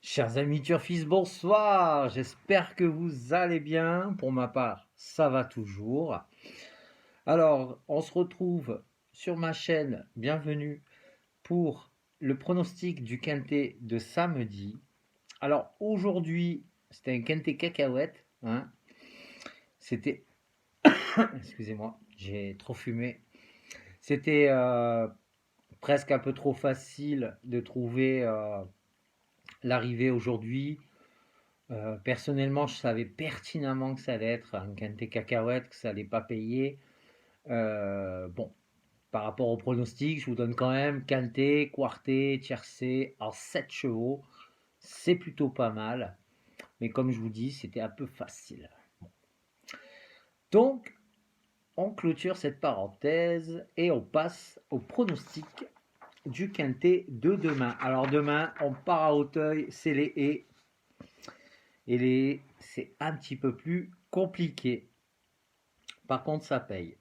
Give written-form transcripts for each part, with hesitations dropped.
Chers amis turfistes, bonsoir. J'espère que vous allez bien. Pour ma part, ça va toujours. Alors, on se retrouve sur ma chaîne. Bienvenue pour le pronostic du quintet de samedi. Alors, aujourd'hui, c'était un quintet cacahuète, hein. C'était... Excusez-moi, j'ai trop fumé. C'était presque un peu trop facile de trouver l'arrivée aujourd'hui. Personnellement, je savais pertinemment que ça allait être un quintet cacahuète, que ça allait pas payer. Bon, par rapport au pronostic, je vous donne quand même quintet, quartet, tiercé en 7 chevaux. C'est plutôt pas mal. Mais comme je vous dis, c'était un peu facile. Donc, on clôture cette parenthèse et on passe au pronostic du quintet de demain. Alors demain, on part à Auteuil, c'est les haies. Et les haies, c'est un petit peu plus compliqué. Par contre, ça paye.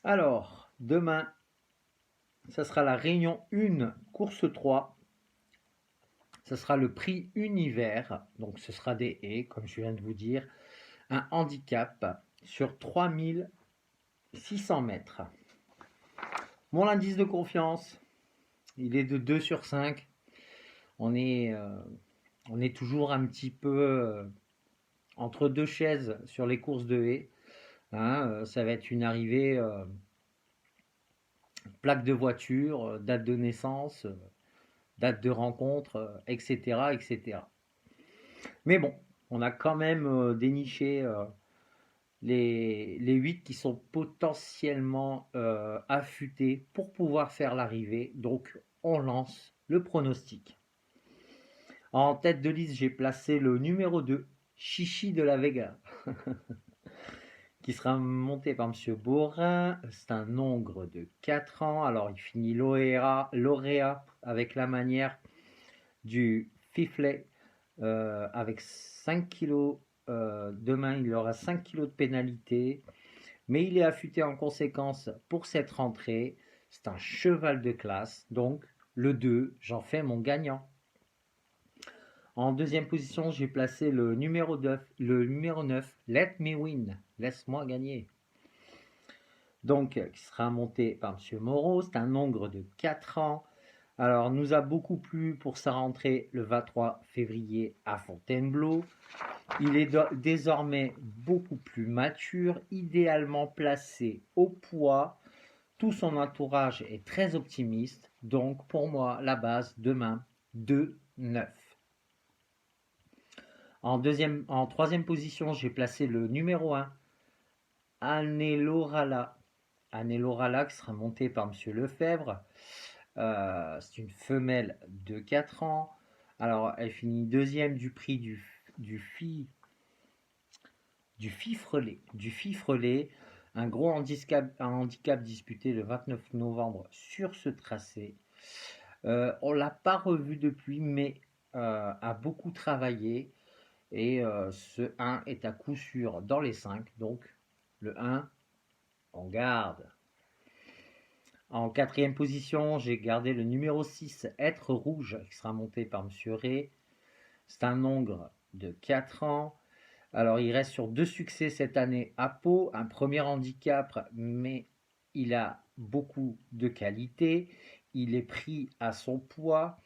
Alors, demain, ça sera la réunion 1, course 3. Ce sera le prix univers. Donc, ce sera des haies, comme je viens de vous dire. Un handicap sur 3600 mètres. Mon indice de confiance, il est de 2 sur 5. On est toujours un petit peu entre deux chaises sur les courses de haies. Hein, ça va être une arrivée plaque de voiture, date de naissance, date de rencontre, etc., etc. Mais bon, on a quand même déniché les 8 qui sont potentiellement affûtés pour pouvoir faire l'arrivée. Donc, on lance le pronostic. En tête de liste, j'ai placé le numéro 2, Chichi de la Vega, qui sera monté par M. Borin. C'est un hongre de 4 ans. Alors, il finit lauréat avec la manière du Fiflet avec 5 kilos. Demain, il aura 5 kilos de pénalité. Mais il est affûté en conséquence pour cette rentrée. C'est un cheval de classe. Donc, le 2, j'en fais mon gagnant. En deuxième position, j'ai placé le numéro 9, Let Me Win, laisse-moi gagner. Donc, qui sera monté par M. Moreau. C'est un hongre de 4 ans. Alors, nous a beaucoup plu pour sa rentrée le 23 février à Fontainebleau. Il est désormais beaucoup plus mature, idéalement placé au poids. Tout son entourage est très optimiste. Donc, pour moi, la base demain, 2-9. En troisième position, j'ai placé le numéro 1, Anelorala. Anelorala qui sera monté par M. Lefebvre. C'est une femelle de 4 ans. Alors, elle finit deuxième du prix du Fifrelet. Un gros handicap disputé le 29 novembre sur ce tracé. On ne l'a pas revu depuis, mais a beaucoup travaillé. Et ce 1 est à coup sûr dans les 5. Donc, le 1, on garde. En quatrième position, j'ai gardé le numéro 6, Être Rouge, qui sera monté par M. Ray. C'est un hongre de 4 ans. Alors, il reste sur 2 succès cette année à Pau. Un premier handicap, mais il a beaucoup de qualité. Il est pris à son poids.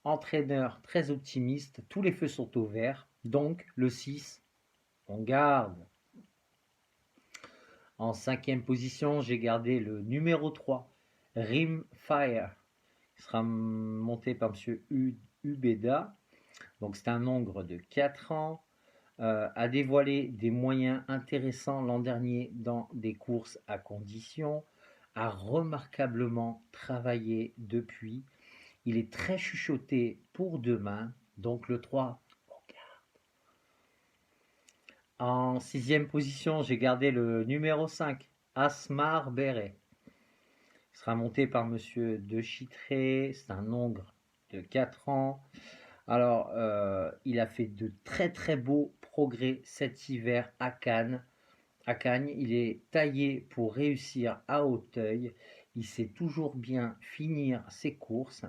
Entraîneur très optimiste. Tous les feux sont au vert. Donc, le 6, on garde. En cinquième position, j'ai gardé le numéro 3, Rimfire, qui sera monté par M. Ubeda. Donc c'est un hongre de 4 ans. A dévoilé des moyens intéressants l'an dernier dans des courses à condition. A remarquablement travaillé depuis. Il est très chuchoté pour demain. Donc le 3, en sixième position, j'ai gardé le numéro 5, Asmar Beret. Il sera monté par Monsieur De Chitré. C'est un hongre de 4 ans. Alors, il a fait de très très beaux progrès cet hiver à Cannes. À Cagnes, il est taillé pour réussir à Auteuil. Il sait toujours bien finir ses courses.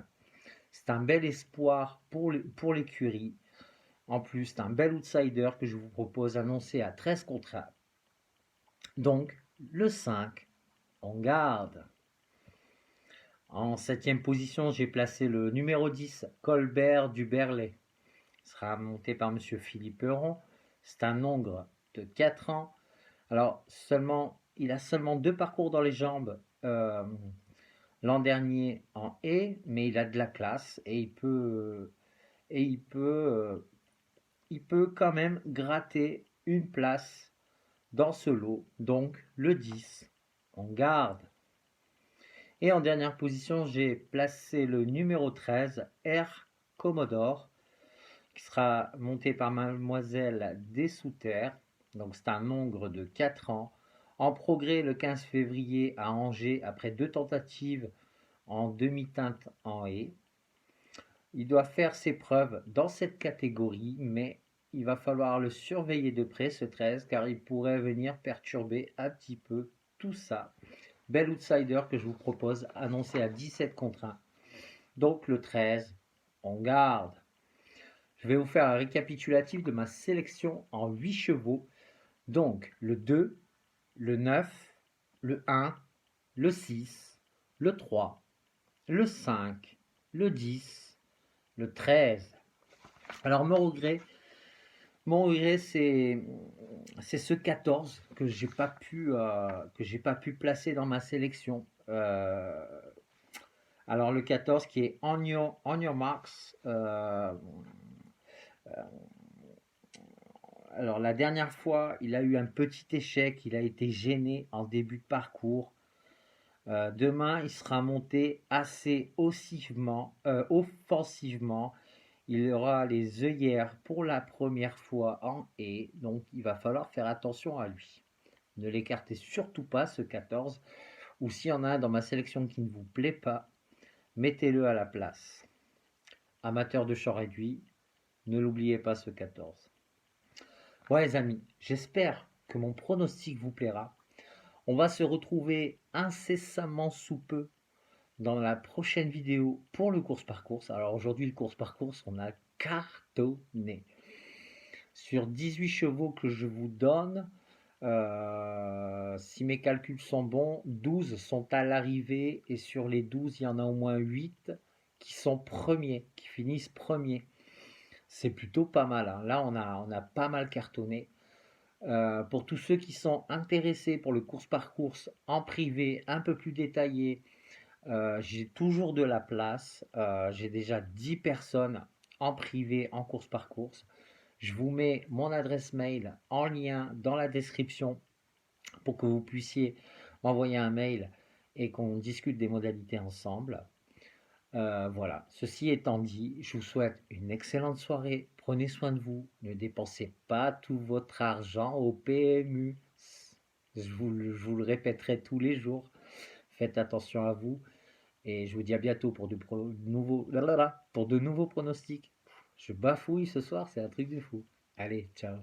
C'est un bel espoir pour l'écurie. En plus, c'est un bel outsider que je vous propose annoncé à 13 contre 1. Donc, le 5, on garde. En 7e position, j'ai placé le numéro 10, Colbert du Berlay. Il sera monté par M. Philippe Heuron. C'est un Hongre de 4 ans. Alors, il a seulement 2 parcours dans les jambes l'an dernier en haie, mais il a de la classe et il peut quand même gratter une place dans ce lot. Donc, le 10, on garde. Et en dernière position, j'ai placé le numéro 13, R. Commodore, qui sera monté par Mademoiselle Dessouter. Donc c'est un Hongre de 4 ans, en progrès le 15 février à Angers après 2 tentatives en demi-teinte en haie. Il doit faire ses preuves dans cette catégorie, mais il va falloir le surveiller de près, ce 13, car il pourrait venir perturber un petit peu tout ça. Bel outsider que je vous propose, annoncé à 17 contre 1. Donc le 13, on garde. Je vais vous faire un récapitulatif de ma sélection en 8 chevaux. Donc le 2, le 9, le 1, le 6, le 3, le 5, le 10, le 13. Alors mon regret c'est ce 14 que j'ai pas pu placer dans ma sélection. Alors le 14 qui est on your marks. Alors la dernière fois, il a eu un petit échec, il a été gêné en début de parcours. Demain, il sera monté assez offensivement. Il aura les œillères pour la première fois en haie, donc il va falloir faire attention à lui. Ne l'écartez surtout pas, ce 14, ou s'il y en a un dans ma sélection qui ne vous plaît pas, mettez-le à la place. Amateur de champ réduit, ne l'oubliez pas, ce 14. Ouais les amis, j'espère que mon pronostic vous plaira. On va se retrouver incessamment sous peu dans la prochaine vidéo pour le course par course. Alors aujourd'hui, le course par course, on a cartonné. Sur 18 chevaux que je vous donne, si mes calculs sont bons, 12 sont à l'arrivée et sur les 12, il y en a au moins 8 qui sont premiers, qui finissent premiers. C'est plutôt pas mal. Hein. Là, on a pas mal cartonné. Pour tous ceux qui sont intéressés pour le course par course en privé, un peu plus détaillé, j'ai toujours de la place. J'ai déjà 10 personnes en privé, en course par course. Je vous mets mon adresse mail en lien dans la description pour que vous puissiez m'envoyer un mail et qu'on discute des modalités ensemble. Voilà, ceci étant dit, je vous souhaite une excellente soirée. Prenez soin de vous. Ne dépensez pas tout votre argent au PMU. Je vous le répéterai tous les jours. Faites attention à vous. Et je vous dis à bientôt pour de nouveaux pronostics. Je bafouille ce soir, c'est un truc de fou. Allez, ciao.